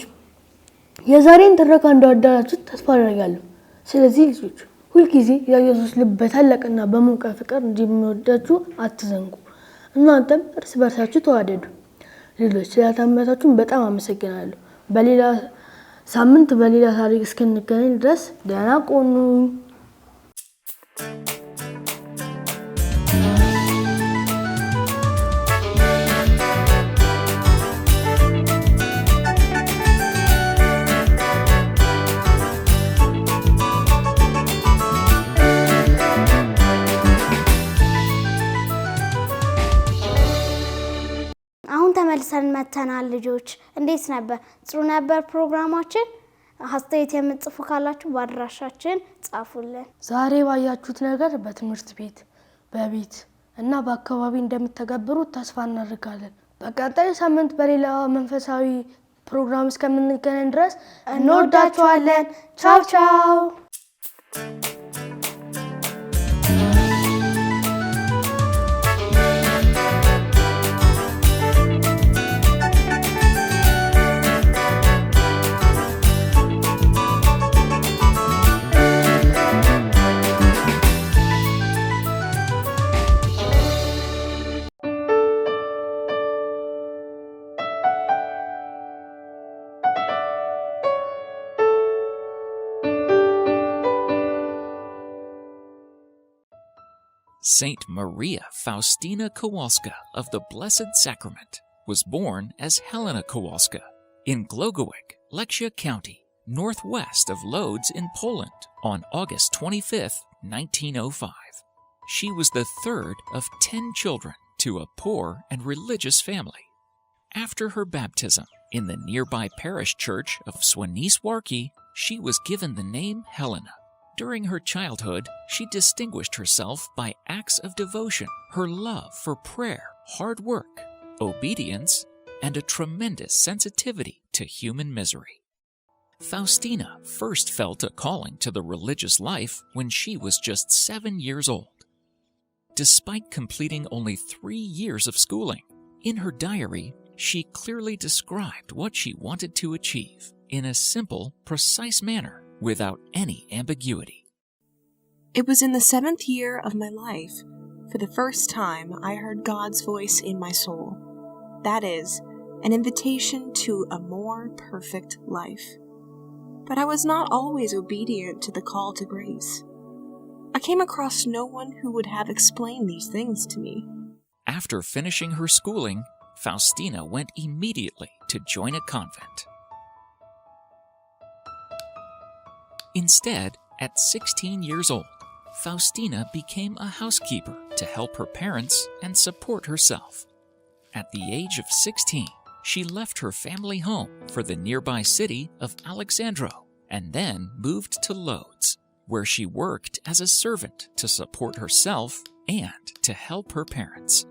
Speaker 2: የዛሬን ትረካ እንደወደዳችሁ ተስፋ አደርጋለሁ። ስለዚህ ልጆች ሁልጊዜ የኢየሱስ ልብ በታላቅና በሞቀ ፍቅር እንደሚወዳችሁ አትዘንጉ። እናንተም እርስ በርሳችሁ ተዋደዱ። ልጆች ስለታመታችሁን በጣም አመሰግናለሁ። በሌላ ሳምንት በሌላ ታሪክ እስክንገናኝ ድረስ ደህና ቆዩ።
Speaker 1: ተመልሰን መተናል። ልጆች እንዴት ነበር? ጥሩ ነበር ፕሮግራማችን? አስተያየት የምትጽፉ ካላችሁ በአድራሻችን ጻፉልን።
Speaker 2: ዛሬ ባያችሁት ነገር በትምህርት ቤት፣ በቤት እና በአካባቢ እንደምትተገብሩት ተስፋ እናደርጋለን። በቀጣይ ሳምንት በሌላ መንፈሳዊ ፕሮግራም እስከምንገናኝ ድረስ እንወዳችኋለን። ቻው ቻው።
Speaker 6: Saint Maria Faustina Kowalska of the Blessed Sacrament was born as Helena Kowalska in Głogowicz, Lechia County, northwest of Lodz in Poland, on August 25, 1905. She was the third of 10 children to a poor and religious family. After her baptism in the nearby parish church of Swaniswarki, she was given the name Helena. During her childhood, she distinguished herself by acts of devotion, her love for prayer, hard work, obedience, and a tremendous sensitivity to human misery. Faustina first felt a calling to the religious life when she was just 7 years old. Despite completing only 3 years of schooling, in her diary, she clearly described what she wanted to achieve in a simple, precise manner, without any ambiguity.
Speaker 7: It was in the 7th year of my life, for the first time, I heard God's voice in my soul. That is, an invitation to a more perfect life. But I was not always obedient to the call to grace. I came across no one who would have explained these things to me.
Speaker 6: After finishing her schooling, Faustina went immediately to join a convent. Instead, at 16 years old, Faustina became a housekeeper to help her parents and support herself. At the age of 16, she left her family home for the nearby city of Alexandro and then moved to Lodz, where she worked as a servant to support herself and to help her parents.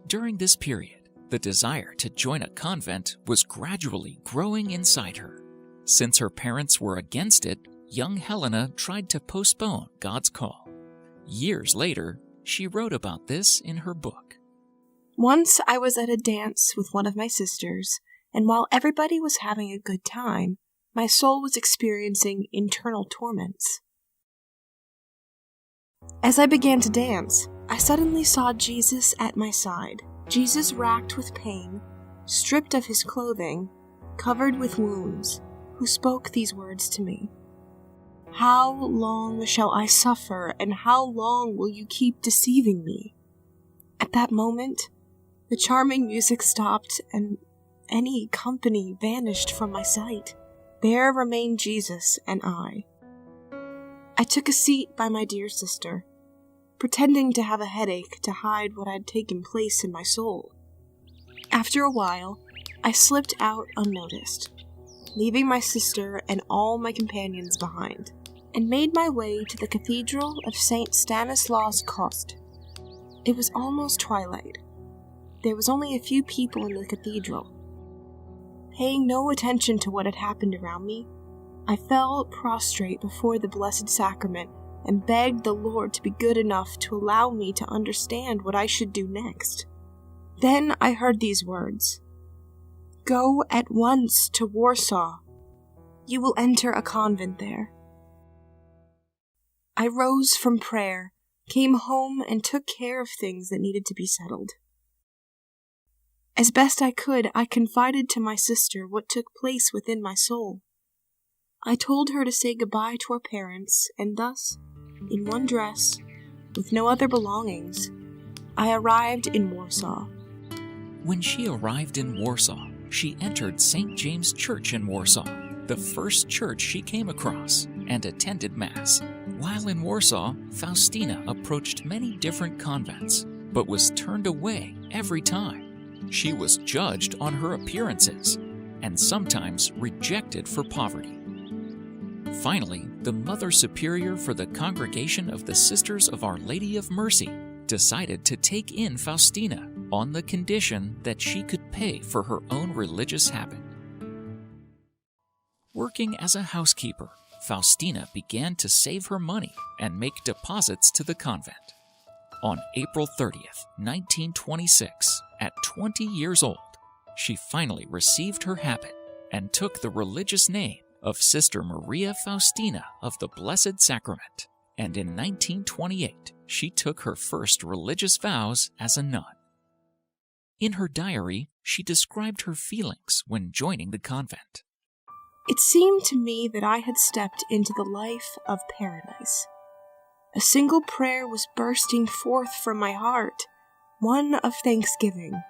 Speaker 6: During this period, the desire to join a convent was gradually growing inside her. Since her parents were against it, young Helena tried to postpone God's call. Years later, she wrote about this in her book.
Speaker 7: Once I was at a dance with one of my sisters, and while everybody was having a good time, my soul was experiencing internal torments. As I began to dance, I suddenly saw Jesus at my side. Jesus racked with pain, stripped of his clothing, covered with wounds, who spoke these words to me. How long shall I suffer, and how long will you keep deceiving me? At that moment, the charming music stopped, and any company vanished from my sight. There remained Jesus and I. I took a seat by my dear sister, pretending to have a headache to hide what had taken place in my soul. After a while, I slipped out unnoticed, leaving my sister and all my companions behind, and made my way to the Cathedral of St. Stanislaus Kost. It was almost twilight. There was only a few people in the cathedral. Paying no attention to what had happened around me, I fell prostrate before the Blessed Sacrament and begged the Lord to be good enough to allow me to understand what I should do next. Then I heard these words, "Go at once to Warsaw. You will enter a convent there." I rose from prayer, came home, and took care of things that needed to be settled. As best I could, I confided to my sister what took place within my soul. I told her to say goodbye to our parents, and thus, in one dress, with no other belongings, I arrived in Warsaw.
Speaker 6: When she arrived in Warsaw, she entered St. James Church in Warsaw, the first church she came across, and attended Mass. While in Warsaw, Faustina approached many different convents, but was turned away every time. She was judged on her appearances, and sometimes rejected for poverty. Finally, the Mother Superior for the Congregation of the Sisters of Our Lady of Mercy decided to take in Faustina on the condition that she could pay for her own religious habit. Working as a housekeeper, Faustina began to save her money and make deposits to the convent. On April 30th, 1926, at 20 years old, she finally received her habit and took the religious name of Sister Maria Faustina of the Blessed Sacrament, and in 1928 she took her first religious vows as a nun. In her diary, she described her feelings when joining the convent.
Speaker 7: It seemed to me that I had stepped into the life of paradise. A single prayer was bursting forth from my heart, one of thanksgiving.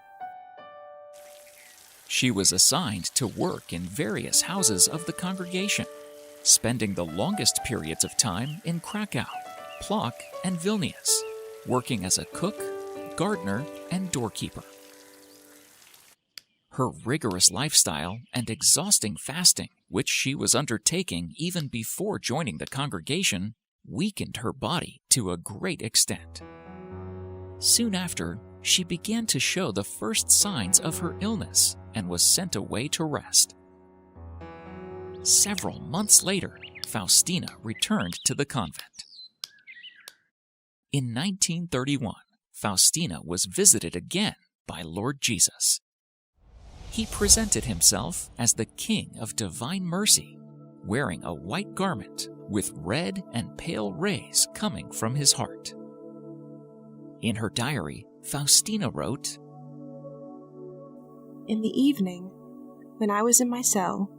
Speaker 6: She was assigned to work in various houses of the congregation, spending the longest periods of time in Krakow, Plock, and Vilnius, working as a cook, gardener, and doorkeeper. Her rigorous lifestyle and exhausting fasting, which she was undertaking even before joining the congregation, weakened her body to a great extent. Soon after, she began to show the first signs of her illness and was sent away to rest. Several months later, Faustina returned to the convent. In 1931, Faustina was visited again by Lord Jesus. He presented himself as the King of Divine Mercy, wearing a white garment with red and pale rays coming from his heart. In her diary, Faustina wrote,
Speaker 7: In the evening, when I was in my cell,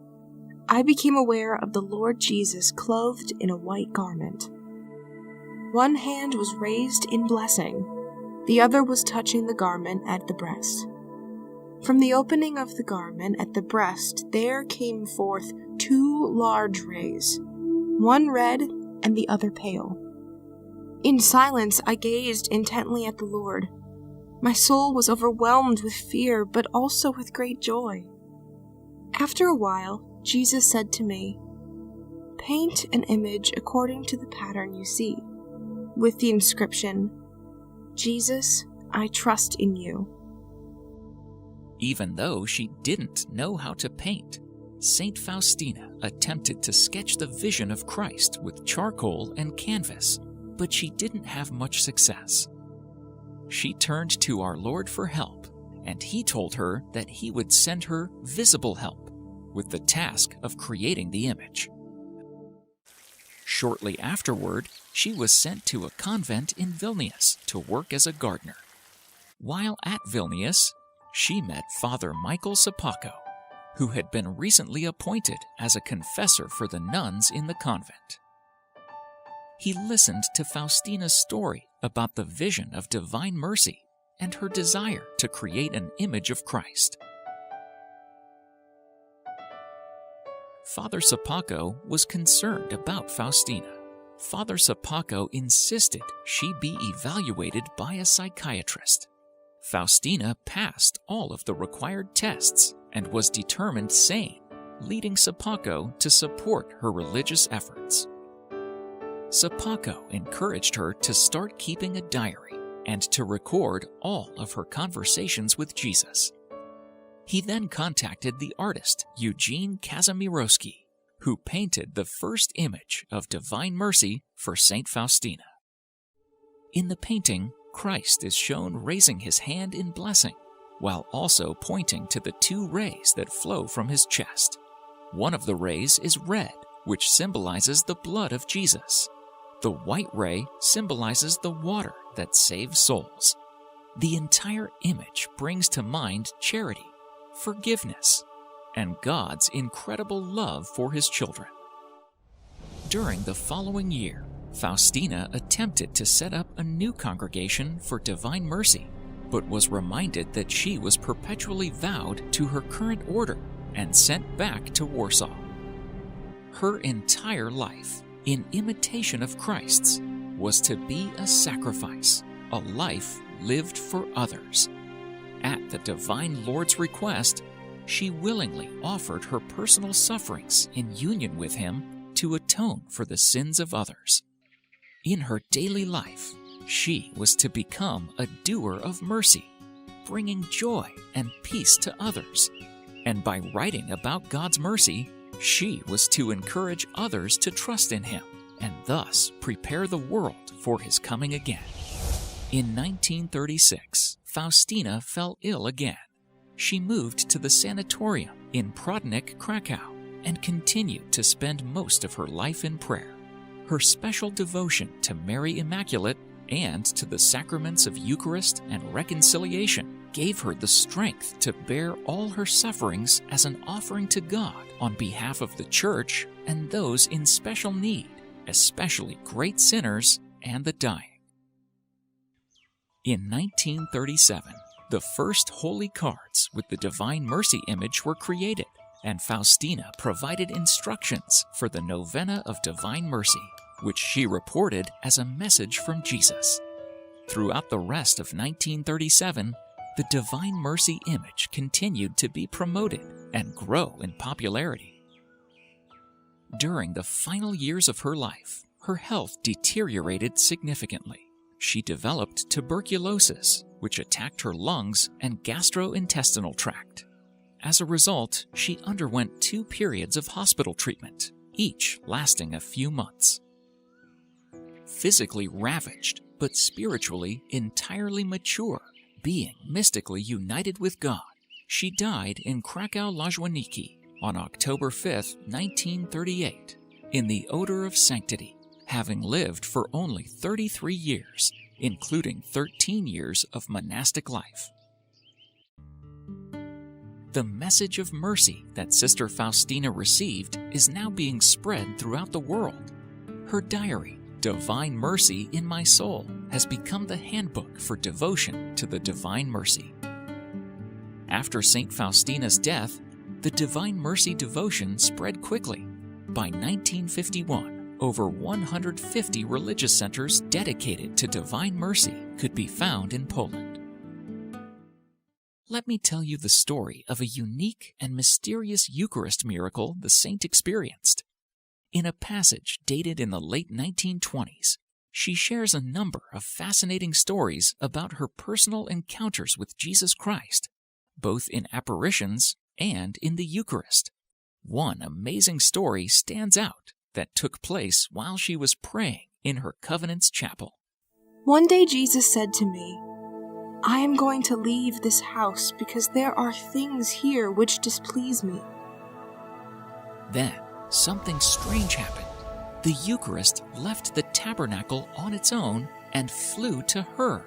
Speaker 7: I became aware of the Lord Jesus clothed in a white garment. One hand was raised in blessing, the other was touching the garment at the breast. From the opening of the garment at the breast there came forth two large rays, one red and the other pale. In silence I gazed intently at the Lord. My soul was overwhelmed with fear, but also with great joy. After a while, Jesus said to me, "Paint an image according to the pattern you see, with the inscription, 'Jesus, I trust in you.'"
Speaker 6: Even though she didn't know how to paint, Saint Faustina attempted to sketch the vision of Christ with charcoal and canvas, but she didn't have much success. She turned to our Lord for help, and He told her that He would send her visible help with the task of creating the image. Shortly afterward, she was sent to a convent in Vilnius to work as a gardener. While at Vilnius, she met Father Michael Sapako, who had been recently appointed as a confessor for the nuns in the convent. He listened to Faustina's story about the vision of divine mercy and her desire to create an image of Christ. Father Sapako was concerned about Faustina. Father Sapako insisted she be evaluated by a psychiatrist. Faustina passed all of the required tests and was determined sane, leading Sapako to support her religious efforts. Sapako encouraged her to start keeping a diary and to record all of her conversations with Jesus. He then contacted the artist Eugene Kazimierowski, who painted the first image of divine mercy for Saint Faustina. In the painting, Christ is shown raising his hand in blessing, while also pointing to the two rays that flow from his chest. One of the rays is red, which symbolizes the blood of Jesus. The white ray symbolizes the water that saves souls. The entire image brings to mind charity, forgiveness, and God's incredible love for his children. During the following year, Faustina attempted to set up a new congregation for divine mercy, but was reminded that she was perpetually vowed to her current order and sent back to Warsaw. Her entire life, in imitation of Christ's, was to be a sacrifice, a life lived for others. At the Divine Lord's request, she willingly offered her personal sufferings in union with him to atone for the sins of others. In her daily life, she was to become a doer of mercy, bringing joy and peace to others. And by writing about God's mercy, she was to encourage others to trust in him and thus prepare the world for his coming again. In 1936, Faustina fell ill again. She moved to the sanatorium in Prodnik, Krakow, and continued to spend most of her life in prayer. Her special devotion to Mary Immaculate and to the sacraments of Eucharist and reconciliation gave her the strength to bear all her sufferings as an offering to God on behalf of the Church and those in special need, especially great sinners and the dying. In 1937, the first holy cards with the Divine Mercy image were created, and Faustina provided instructions for the Novena of Divine Mercy, which she reported as a message from Jesus. Throughout the rest of 1937, the Divine Mercy image continued to be promoted and grow in popularity. During the final years of her life, her health deteriorated significantly. She developed tuberculosis, which attacked her lungs and gastrointestinal tract. As a result, she underwent 2 periods of hospital treatment, each lasting a few months. Physically ravaged, but spiritually entirely mature, being mystically united with God, she died in Kraków-Lajwaniki on October 5, 1938, in the odor of sanctity, having lived for only 33 years, including 13 years of monastic life. The message of mercy that Sister Faustina received is now being spread throughout the world. Her diary, Divine Mercy in My Soul, has become the handbook for devotion to the Divine Mercy. After St. Faustina's death, the Divine Mercy devotion spread quickly. By 1951, over 150 religious centers dedicated to Divine Mercy could be found in Poland. Let me tell you the story of a unique and mysterious Eucharist miracle the saint experienced. In a passage dated in the late 1920s, she shares a number of fascinating stories about her personal encounters with Jesus Christ, both in apparitions and in the Eucharist. One amazing story stands out that took place while she was praying in her Covenants Chapel.
Speaker 7: One day Jesus said to me, "I am going to leave this house because there are things here which displease me."
Speaker 6: Then something strange happened. the Eucharist left the tabernacle on its own and flew to her.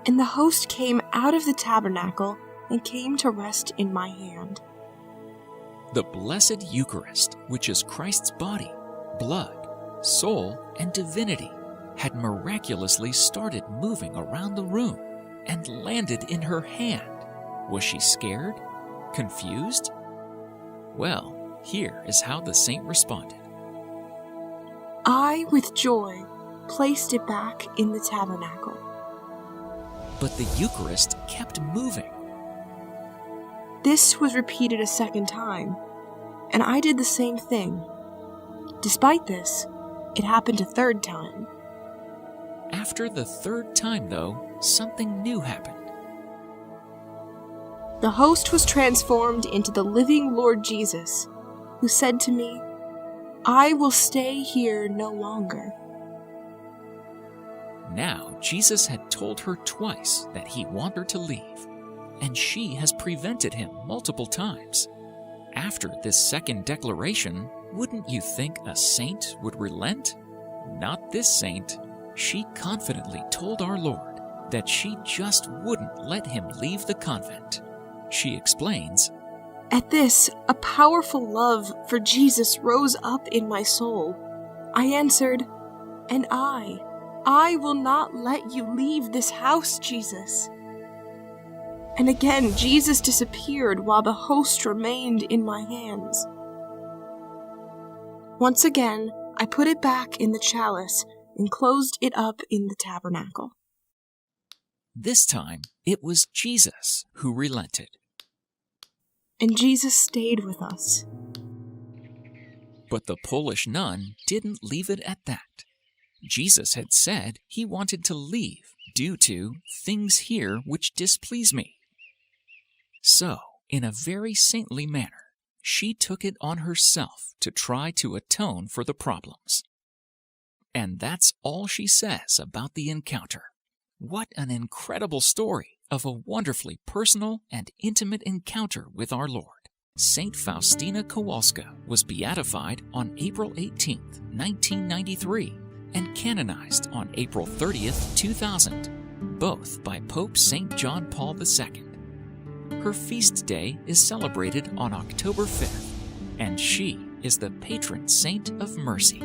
Speaker 7: And the host came out of the tabernacle and came to rest in my hand.
Speaker 6: The Blessed Eucharist, which is Christ's body, blood, soul, and divinity, had miraculously started moving around the room and landed in her hand. Was she scared? Confused? Well, here is how the saint responded.
Speaker 7: I, with joy, placed it back in the tabernacle.
Speaker 6: But the Eucharist kept moving.
Speaker 7: This was repeated a second time, and I did the same thing. Despite this, it happened a third time.
Speaker 6: After the third time, though, something new happened.
Speaker 7: The host was transformed into the living Lord Jesus, who said to me, I will stay here no longer.
Speaker 6: Now, Jesus had told her twice that he wanted her to leave, and she has prevented him multiple times. After this second declaration, wouldn't you think a saint would relent? Not this saint. She confidently told our Lord that she just wouldn't let him leave the convent. She explains,
Speaker 7: At this, a powerful love for Jesus rose up in my soul. I answered, And I will not let you leave this house, Jesus. And again, Jesus disappeared while the host remained in my hands. Once again, I put it back in the chalice and closed it up in the tabernacle.
Speaker 6: This time, it was Jesus who relented.
Speaker 7: And Jesus stayed with us.
Speaker 6: But the Polish nun didn't leave it at that. Jesus had said he wanted to leave due to things here which displease me. So, in a very saintly manner, she took it on herself to try to atone for the problems. And that's all she says about the encounter. What an incredible story of a wonderfully personal and intimate encounter with our Lord. Saint Faustina Kowalska was beatified on April 18, 1993, and canonized on April 30, 2000, both by Pope St. John Paul II. Her feast day is celebrated on October 5th, and she is the patron saint of mercy.